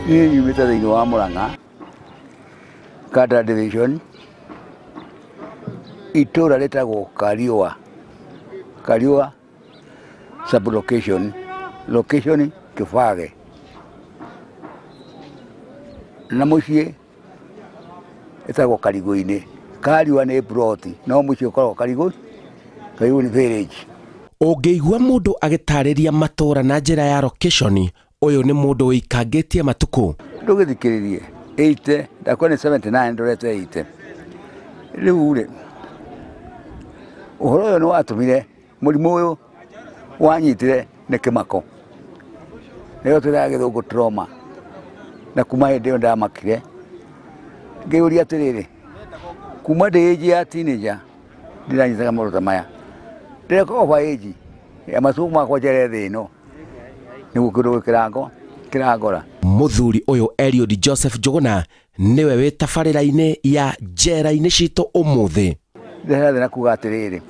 Niĩ nyumĩte thĩinĩ wa Mũrang'a, Kandara Division, itũra rĩtagwo Kariũa. Kariũa sub-location, location Kĩbage. Na mũciĩ ĩtagwo Karigũ-inĩ. Kariũa nĩ plot, no mũciĩ ũkoragwo Karigũ, Karigũ nĩ village. Ũngĩigua mũndũ agĩtarĩria matũra na njĩra ya location, ũyũ nĩ mũndũ wĩikangĩtie matukũ. Ndũgĩthikĩrĩrie 80, ndakuwa nĩ 79 ndorete 80. Rĩu rĩ, ũhoro ũyũ nĩ watũmire mũrimũ ũyũ wanyitire nĩ kĩmako. Nĩyo twĩtaga gĩthũngũ trauma. Na kuma hĩndĩ ĩyo ndamakire. Ngĩyũria atĩrĩrĩ, kuma ndĩ age ya teenager ndĩranyitaga maũndũ ta maya. Ndĩreka over age ya macũngũ makwa njere thĩ ĩno. Nĩguo kĩndũ kĩrangora. Mũthuri ũyũ Eliud Joseph Njũgũna nĩwe wĩ tabarĩra-inĩ ya njera-inĩ citũ ũmũthĩ. Ndĩrathiĩ na kuga atĩrĩrĩ,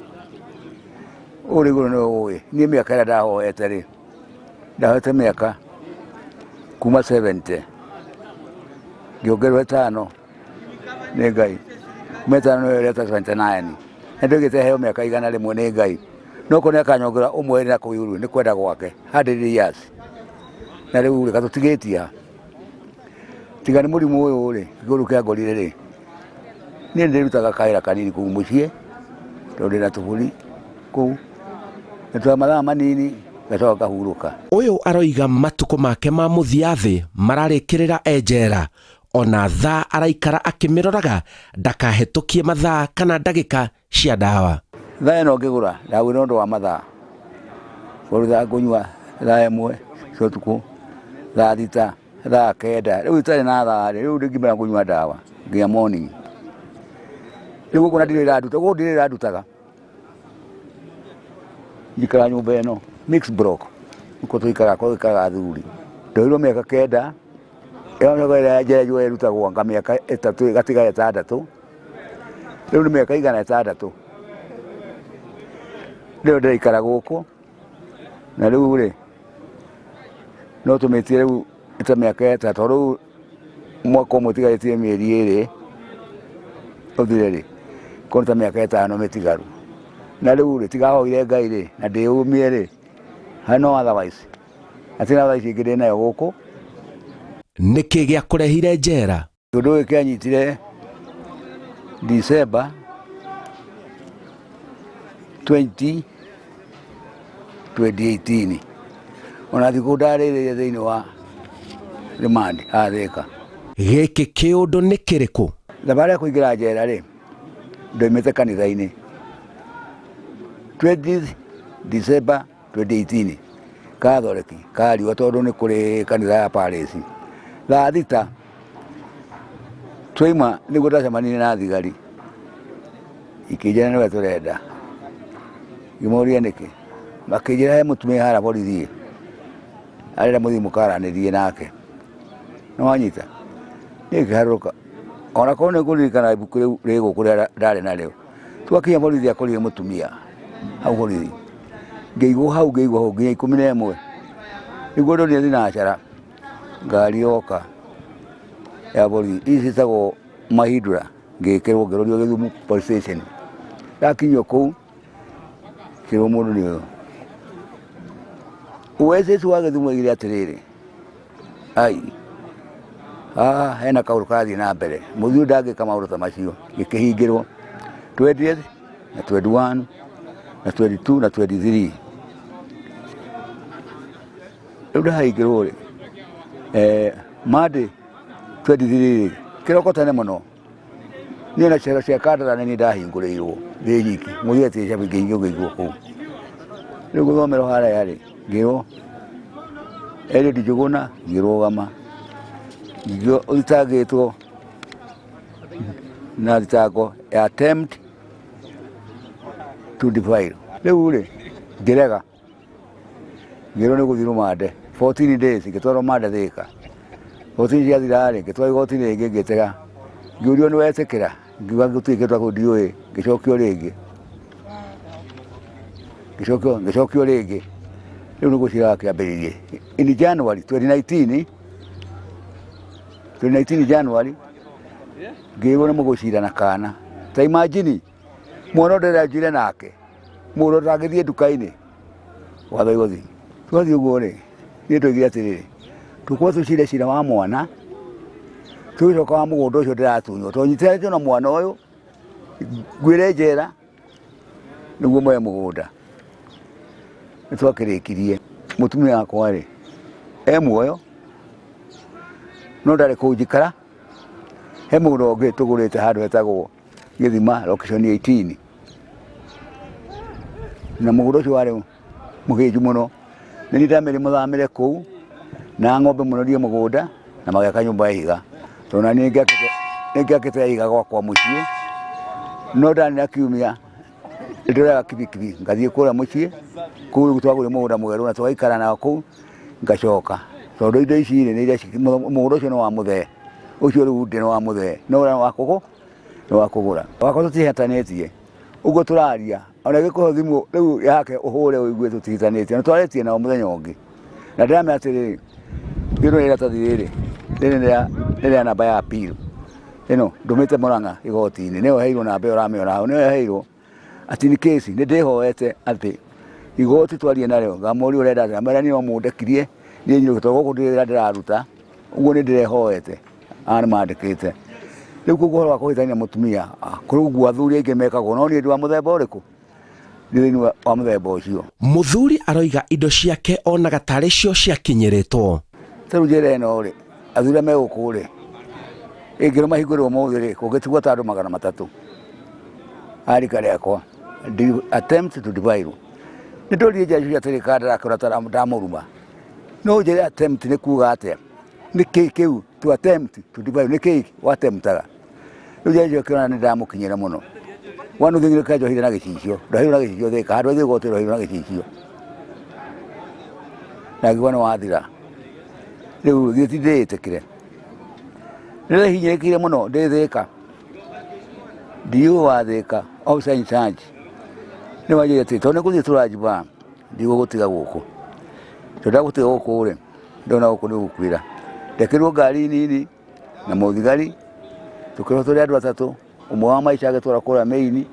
ũrĩ igũrũ nĩwe ũĩ, niĩ mĩaka ĩrĩa ndahoete rĩ, ndahoete mĩaka kuma 70, ngĩongererwo 5 nĩ Ngai, kuma 5 nĩyo ĩreta 29, nĩndũgĩte heo mĩaka 100 nĩ Ngai, no ko nĩakanyongera ũmwe na kũu igũrũ nĩ kwenda gwake 100 years. Na rĩu rĩ gatũtigĩtie tiga nĩ mũrimũ ũyũ rĩ, igũrũ kĩangorire rĩ, niĩ ndĩrutaga kawĩra kanini kũu mũciĩ, tondũ ndĩna tũbũri kũu, nĩtwa mathaa manini gacoka ngahurũka. Ũyũ aroiga matukũ make ma mũthia thĩ mararĩkĩrĩra njera, ona thaa araikara akĩmĩroraga ndakahĩtũkie mathaa kana ndagĩka cia ndawa. Thaa ĩno ngĩgũra ndagũrire ũndũ wa mathaa, kũruta ngũnyua thaa 1 cia ũtukũ, thaa 6, thaa 9, rĩu itarĩ na thaa rĩ, rĩu ndingĩmenya kũnyua ndawa nginya morning. Rĩu gũkũ na ndirĩ ĩranduta, gũkũ ndirĩ ĩrandutaga. Njikara nyũmba ĩno mixed block, nĩkuo tũikaraga athuri. Ndoirwo mĩaka 9, ĩyo mĩaka ĩrĩa njera njũa ĩrutagwo anga mĩaka 3 gatiga 6, rĩu nĩ mĩaka 106. Rĩu ndĩraikara gũkũ, na rĩu rĩ, no tũmĩtie rĩu ĩta mĩaka 3, rĩu mwaka ũmwe ũtigarĩtie mĩeri 2 ũthire rĩ, korwo ta mĩaka 5 mĩtigaru. Na rĩu rĩ, tigahoire Ngai rĩ, na ndĩũmie rĩ, no otherwise, atina otherwise ingĩ ndĩ nayo gũkũ. Nĩkĩ gĩa kũrehire njera? Ũndũ ũyũ kĩanyitire December 2018. Ona thikũ ndarĩrĩire thĩinĩ wa remand Thĩka. Gĩkĩ kĩũndũ nĩ kĩrĩkũ? Thabarĩ ya kũingĩra njera rĩ, ndoimĩte kanitha-inĩ 20 December 2018, Catholic Kariũa, tondũ nĩ kũrĩ kanitha ya Palace. Thaa 6 twaima nĩguo ndacemanirie na thigari, ikĩnjĩra nĩwe tũrenda. Ngĩmoria nĩkĩ, makĩnjĩra he mũtumia hara borithi arenda mũthiĩ mũkaranĩrie nake. Nĩ wanyita, niĩ ngĩharũrũka, ona korwo nĩ ngũririkana ibuku rĩu rĩ gũkũ rĩrĩa ndarĩ narĩo, twakinya borithi akorire mũtumia hau borithi, ngĩigwo hau nginya 11, nĩguo ndonire thinacara ngari yoka ya borithi, ici ciĩtagwo Mahindra, ngĩkĩrwo ngĩrorio Gĩthumu police station. Ndakinyio kũu kĩrwo mũndũ nĩ ũyũ. Uwezeci wa Gĩthumu oigire atĩrĩrĩ, hena kaũndũ karathiĩ na mbere, mũthiĩ ndangĩka maũndũ ta macio. Gĩkĩhingĩrwo 20th na 21 na 22 na 23. Rĩu ndahingĩrwo rĩ, Monday 23 kĩroko tene mũno, niĩ na cero cia Kandara nĩ ndahingũrĩirwo ndĩ nyiki, mũthia atĩ cabi ngĩigwo kũu. Rĩu gũthomerwo harĩa rĩ, ngĩrwo Eliud Njũgũna, ngĩrũgama, thitangĩtwo na thitango ya attempt to defile. Rĩu rĩ, ngĩrega, ngĩrwo nĩ gũthiĩ rũmande 14 days, ngĩtwarwo rũmande Thĩka. 14 ciathira rĩ, ngĩtwarwo igoti-inĩ rĩngĩ ngĩtega, ngĩũrio nĩ wetĩkĩra, ngiuga gũtirĩ kĩndũ kũu ndiũĩ, ngĩcokio rĩngĩ. Rĩu nĩguo cira kĩambĩrĩirie. In January 2019 19 January ngĩgwo nĩ mũgũcira na kana ta imagine mwana nderajire nake mũndũ ndangĩthiĩ nduka-inĩ watho igũthi twathiĩ ũguo rĩ niĩ tũigire atĩrĩrĩ tũkorwo tũcire cira wa mwana tũgĩcoka wa mũgũnda ũcio ndĩratunywo tondũ nyitithanĩtio na mwana ũyũ ngwĩre njera nĩguo moe mũgũnda nĩ twakĩrĩkirie mũtumia wakwa rĩ muoyo no ndarĩ kũu njikara he mũgũnda ũngĩ tũgũrĩte handũ hetagwo Gĩthima location 18 na mũgũnda ũcio warĩ mũgĩnju mũno nĩ ndamĩrĩ mũthamĩre kũu na ng'ombe mũnorie mũgũnda na magĩaka nyũmba ya ihiga tondũ na niĩ nĩngĩakĩte ya ihiga gwakwa mũciĩ no ndanĩra kiumia ndĩroyaga kibikibi ngathiĩ kũrĩa mũciĩ kũu twagũrire mũgũnda mwerũ na tũgaikara nao kũu ngacoka tondũ indo ici nĩ iria mũgũnda ũcio nĩ wa mũthee ũcio rĩu ndĩ nĩ wa mũthee no ũrĩa nĩ wa kũgũra wakwa tũtihitanĩtie ũguo tũraria ona gĩkũhe thimũ rĩu yake ũhũre ũigue tũtihitanĩtie na twarĩtie nao mũthenya ũngĩ na ndĩramenya atĩrĩrĩ gĩno nĩ iratathi rĩrĩ nĩ rĩa namba ya appeal ĩno ndũmĩte Mũrang'a igoti-inĩ nĩyo heirwo namba ĩyo ũramĩona hau nĩyo heirwo atĩ nĩ kĩci nĩ ndĩhoete atĩ igoti twarie narĩo ngamũria ũrenda atĩa mera niĩ no mũndekirie niĩ nyirũkĩte gũkũ ndĩ wĩra ndĩraruta ũguo nĩ ndĩrehoete nĩ mandĩkĩte rĩu koguo ũhoro wa kũhĩtania mũtumia kũrĩ ũguo athuri aingĩ mekagwo no niĩ ndĩ wa mũthemba ũrĩkũ ndĩ thĩinĩ wa mũthemba ũcio. Mũthuri aroiga indo ciake onaga tarĩ cio ciakinyĩrĩtwo. Ta rĩu njĩra ĩno rĩ athuri megũkũ rĩ ĩngĩrũma hingũrĩrwo ũmũthĩ rĩ kũngĩtigwo ta andũ 300 arika rĩakwa attempt to divide nĩ ndũrire njĩra cia atĩrĩ kana ndarakĩra ndamũruma no njĩra attempt nĩ kuuga atĩa nĩ kĩĩ kĩu to attempt to divide nĩ kĩĩ wattemptaga rĩu njĩra icio kĩona nĩ ndamũkinyĩra mũno wanu thingire kanjohire na gĩcicio ndohirwo na gĩcicio thĩka handũ athiĩ gotĩrwo hĩirwo na gĩcicio na ngĩgwa nĩ wathira rĩu gĩti ndĩĩtĩkire nĩrĩhinyĩrĩkire mũno ndĩ Thĩka ndiũ wa Thĩka officer in charge nĩ wanjĩrĩte atĩ tondũ nĩ gũthiĩ tũranjiba ndigũgũtiga gũkũ tondũ ndagũtiga gũkũ rĩ ndona gũkũ nĩ gũkuĩra ndekĩrwo ngari nini na mũthigari tũkĩrwo tũrĩ andũ atatũ ũmwe wa maica agĩtwara kũrĩa Maini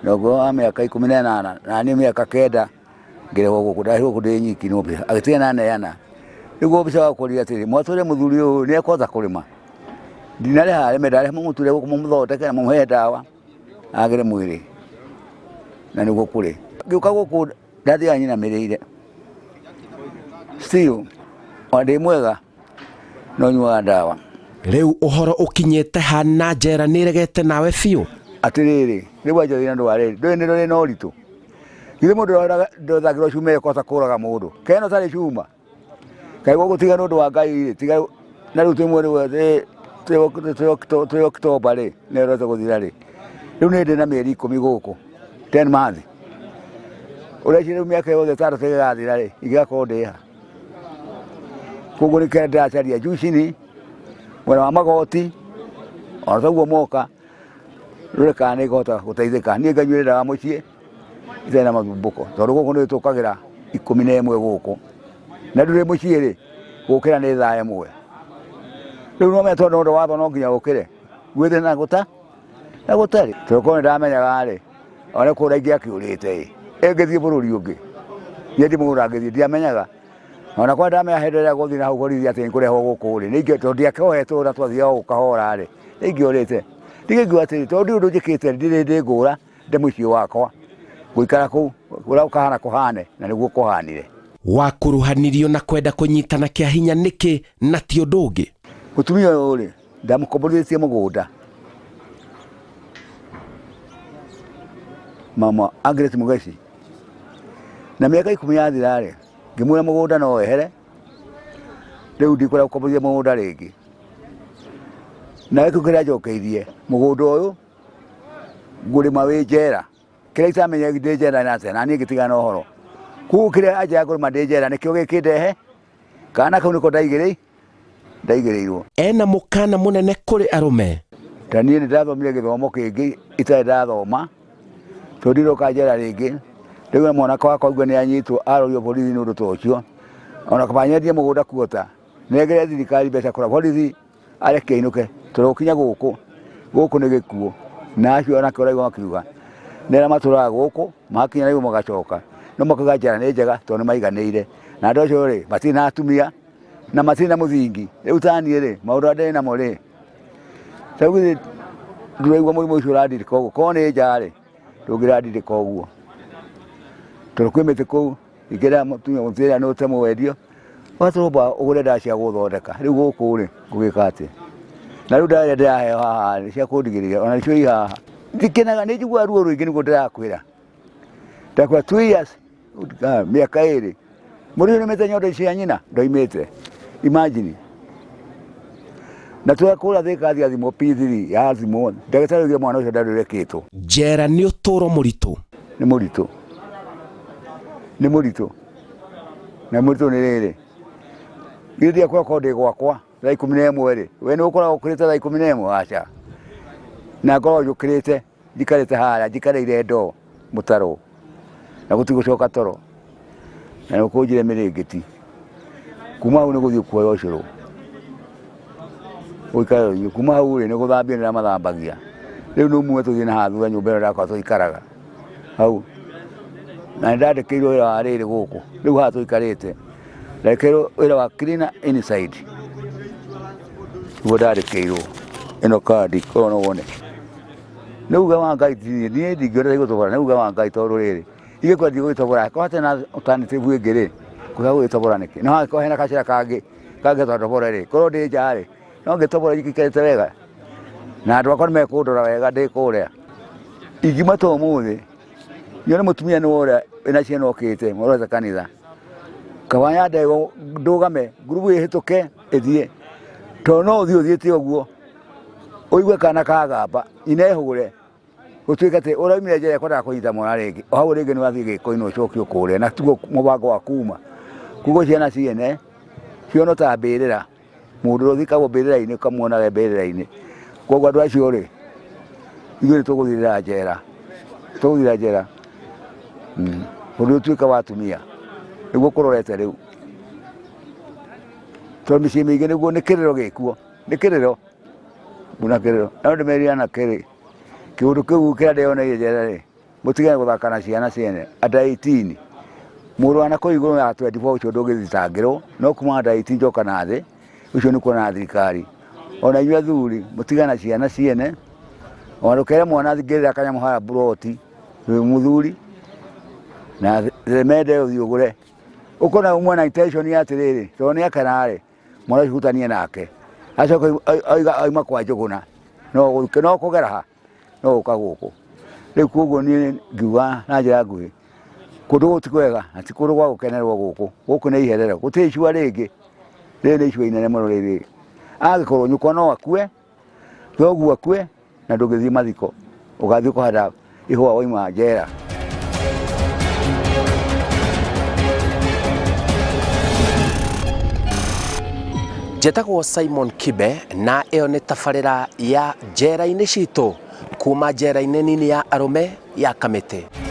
na ũngĩ wa mĩaka 18 na niĩ mĩaka 9 ngĩrehwo gũkũ ndarĩ gũkũ ndĩ nyiki n'obe agĩtiga na neana rĩu obica wakũria atĩrĩ mwatũre mũthuri ũyũ nĩ ekũhota kũrĩma ndinarĩ harĩme ndarĩ mũmũture gũkũ mũthondeke na mũmũhe ndawa agĩre mwĩrĩ na nĩguo kũrĩ ngĩũka gũkũ ndathiaga nyinamĩrĩire still ndĩ mwega no nyuaga ndawa. Rĩu ũhoro ũkinyĩte hana njera nĩregete nawe biũ atĩrĩrĩ rĩu wanjathĩ na ndwarĩ ndũĩ nĩ rũrĩ na ũritũ githĩ mũndũ ndothagĩrwo cuma ĩkota kũraga mũndũ keno tarĩ cuma kaĩ gũgũtiga nĩ ũndũ wa Ngai tiga na rĩu twĩmwe rĩu twĩ October rĩ nĩrorete gũthira rĩ rĩu nĩ ndĩ na mĩeri 10 gũkũ 10 months ũreci rĩu mĩaka yothe 3 ĩgathira rĩ igĩakorwo ndĩha koguo nĩkĩo ndĩracaria juicini mwena wa magoti ona taguo moka rũrĩ kana nĩngũhota gũteithĩka niĩ nganyuĩrĩra ndawa mũciĩ itarĩ na mathumbũko tondũ gũkũ nĩ tũkagĩra 11 gũkũ na ndũrĩ mũciĩ rĩ gũkĩra nĩ thaa 1 rĩu no metwo nĩ ũndũ watho no nginya gũkĩre gwĩthĩ na gũtarĩ tondũ korwo nĩ ndamenyaga rĩ ona kũrĩa ingĩakĩũrĩte ĩngĩthiĩ bũrũri ũngĩ niĩ ndimũgũra ngĩthiĩ ndiamenyaga ona kwa ndamenya hĩndĩ ĩrĩa gũthiĩ na hau borithi atĩ nĩkũrehwo gũkũ rĩ nĩingĩ tondũ ndiakĩohetwo ũrĩa twathiaga gũkahora rĩ nĩingĩũrĩte ndingĩigua atĩrĩ tondũ ndĩ ũndũ njĩkĩte ndirĩ ndĩ ngũra ndĩ mũciĩ wakwa gũikara kũu ũrĩa ũkahana kũhane na nĩguo kũhanire. Wakuruhanirio na kwenda kũnyitana kĩa hinya nĩkĩ na ti ũndũ ũngĩ? Mũtumia ũyũ rĩ ndamũkomborithĩtie mũgũnda mama Agret Mugeci na mĩaka 10 yathira rĩ ngĩmwĩra mũgũnda no wehere rĩu ndikwenda gũkomborithia mũgũnda rĩngĩ na gĩkĩ kĩrĩa njokeirie mũgũnda ũyũ ngũrĩma wĩ njera kĩrĩa itamenyaga ndĩ njera na atĩa na niĩ ngĩtiga na ũhoro koguo kĩrĩa anja ngũrĩma ndĩ njera nĩkĩo gĩkĩndehe kana kau nĩko ndaigĩrĩirwo ena mũkana mũnene kũrĩ arũme ta niĩ nĩndathomire gĩthomo kĩngĩ itarĩ ndathoma tondũ ndiroka njera rĩngĩ rĩu na mwanake wakwa augua nĩ anyitwo arorio borithi nĩ ũndũ ta ũcio ona kaba nyendie mũgũnda kuota negere thirikari mbeca kũra borithi areke inuke turokinya guku ni gikuo na acio anake ũraigua makiuga nĩra matũraga gũkũ makinya rĩu magacoka no makiuga njĩra nĩ njega tondũ nĩmaiganĩire na andũ acio rĩ matirĩ na atumia na matirĩ na mũthingi rĩu taniĩ rĩ maũndũ ndĩ namo rĩ rĩu githĩ ndũraigua mũrimũ ũcio ũrandirika ũguo korwo nĩ njaa rĩ ndũngĩrandirika ũguo tondũ kwĩ mĩtĩ kũu ingĩra mũtumia mũtĩrĩa nĩ ũtemwo wendio ũgatũrũmba ũgũre ndawa cia gũthondeka rĩu gũkũ rĩ ngũgĩka atĩ na rĩu ndawa iria ndĩraheo haha nĩ cia kũndigĩrĩria ona nĩcio i haha ndikenaga nĩ njiguaga ruo rũingĩ nĩguo ndĩrakwĩra ndakwĩra 2 years mĩaka 2 mũrĩ nĩ mĩte nyondo cia nyina ndoimĩte imagine na twakũra thika thimũ P3 ya thimũ ndagĩtarĩ ũgire mwana ũcio ndarĩrekĩtwo njera nĩ ũtũũro mũritũ nĩ mũritũ na mũritũ nĩ rĩrĩ gĩthia kwa ndĩ gwakwa thaa 11 rĩ we nĩ ũkoragwo ũkĩrĩte thaa 11 aca na ngoragwo njũkĩrĩte njikarĩte harĩa njikarĩire ndoo mũtaro na gũtigũcoka toro na nĩũkũnjire mĩrĩngĩti kuma hau nĩ gũthiĩ kuoya ũcũrũ ũikare kuma hau rĩ nĩ gũthambia nĩra mathambagia rĩu nĩ umume tũthiĩ na haha thutha nyũmba ĩno ndakwa tũikaraga hau na nĩndandĩkĩirwo wĩra wa rĩrĩ gũkũ rĩu haha tũikarĩte ndandĩkĩirwo wĩra wa cleaner inside guo ndandĩkĩirwo ĩno kandi korwo no wone nĩ uga wa Ngai niĩ ndingĩhota gũtobora nĩ uga wa Ngai tondũ rĩrĩ ingĩkorwo ndigũgĩtobora korwo hatarĩ na alternative ĩngĩ rĩ kũrĩa gũgĩtobora nĩkĩ no hangĩkorwo hena gacĩra kangĩ kangĩtobora rĩ korwo ndĩ nja rĩ no ngĩtobora njikarĩte wega na andũ akwa nĩ mekũndora wega ndĩ kũrĩa ingiumata ũmũthĩ nyone mũtumia nĩ ũrĩa wĩna ciana okĩte mwarorete kanitha kabanya ndegwo ndũgame ngurubu ĩhĩtũke ĩthiĩ tondũ no ũthiĩte ũguo ũigue kana kagamba nyina ehũgũre gũtuĩka atĩ ũraumire njĩra ekwendaga kũnyita mwana rĩngĩ o hau rĩngĩ nĩ wathiĩ gĩko-inĩ ũcokio kũrĩa na tiguo mũbango wa kuma kuguo ciana ciene ciono ta mbĩrĩra mũndũ ũrĩa ũthikagwo mbĩrĩra-inĩ ũkamuonaga mbĩrĩra-inĩ koguo andũ acio rĩ ithuĩ nĩ tũgũthirĩra njera ũndũ ũtuĩka wa atumia nĩguo kũrorete rĩu tondũ mĩciĩ mĩingĩ nĩguo nĩ kĩrĩro gĩkuo nĩ kĩrĩro na no ndĩmerire anake rĩ kĩũndũ kĩu kĩrĩa ndĩyoneire njera rĩ mũtigane gũthaka na ciana ciene andũ 18 mũndũ wanakũu igũrũ ya 24 ũcio ndũngĩthitangĩrwo no kuma andũ 18 njoka na thĩ ũcio nĩ kuona thirikari ona inyuĩ athuri mũtigane na ciana ciene ona ndũkere mwana thingĩrĩra kanyamũ hara buroti wĩ mũthuri na mende ũthiĩ ũgũre ũkona umwe intention ya atĩrĩrĩ tondũ nĩ akana rĩ mwana ũcio hutanie nake acoka oima kwa Njũgũna no kũgera ha no ũka gũkũ rĩu koguo niĩ ngiuga na njĩra nguhĩ kũndũ gũti kwega na ti kũndũ gwa gũkenerwo gũkũ nĩ iherero gũtirĩ icua rĩngĩ rĩrĩ nĩ icua inene mũno rĩrĩ angĩkorwo nyũkwa no akue thoguo akue na ndũngĩthiĩ mathiko ũgathiĩ kũhanda ihũa wauma njera. Njetagwo Simon Kibe na ĩyo nĩ tabarĩra ya njera-inĩ citũ kuma njera-inĩ nini ya arũme ya Kamĩtĩ.